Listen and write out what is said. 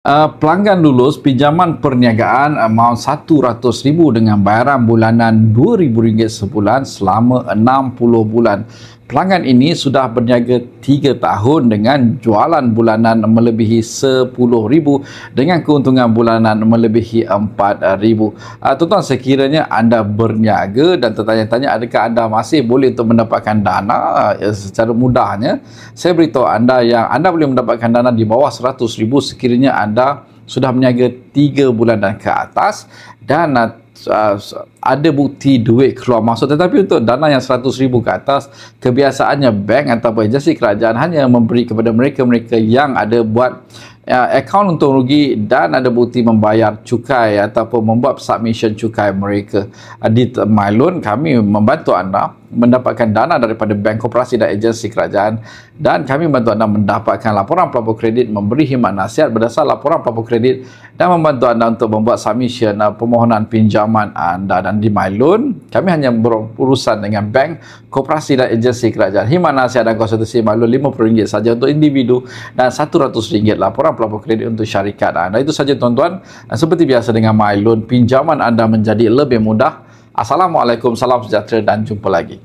Pelanggan lulus pinjaman perniagaan amount RM100,000 dengan bayaran bulanan RM2,000 sebulan selama 60 bulan. Pelanggan ini sudah berniaga 3 tahun dengan jualan bulanan melebihi RM10,000 dengan keuntungan bulanan melebihi RM4,000. Tuan-tuan, sekiranya anda berniaga dan tertanya-tanya adakah anda masih boleh untuk mendapatkan dana secara mudahnya, saya beritahu anda yang anda boleh mendapatkan dana di bawah RM100,000 sekiranya anda sudah berniaga 3 bulan dan ke atas dan ada bukti duit keluar masuk. Tetapi untuk dana yang RM100,000 ke atas, kebiasaannya bank ataupun agensi kerajaan hanya memberi kepada mereka-mereka yang ada buat akaun untung rugi dan ada bukti membayar cukai ataupun membuat submission cukai mereka. Di MyLoan, kami membantu anda mendapatkan dana daripada bank, koperasi dan agensi kerajaan, dan kami membantu anda mendapatkan laporan pelapor kredit, memberi khidmat nasihat berdasar laporan pelapor kredit dan membantu anda untuk membuat submission permohonan pinjaman anda. Dan di MyLoan, kami hanya berurusan dengan bank, koperasi dan agensi kerajaan. Khidmat nasihat dan konsultasi MyLoan RM50 saja untuk individu dan RM100 laporan pelapor kredit untuk syarikat anda. Itu saja tuan-tuan. Seperti biasa dengan MyLoan, pinjaman anda menjadi lebih mudah. Assalamualaikum, salam sejahtera dan jumpa lagi.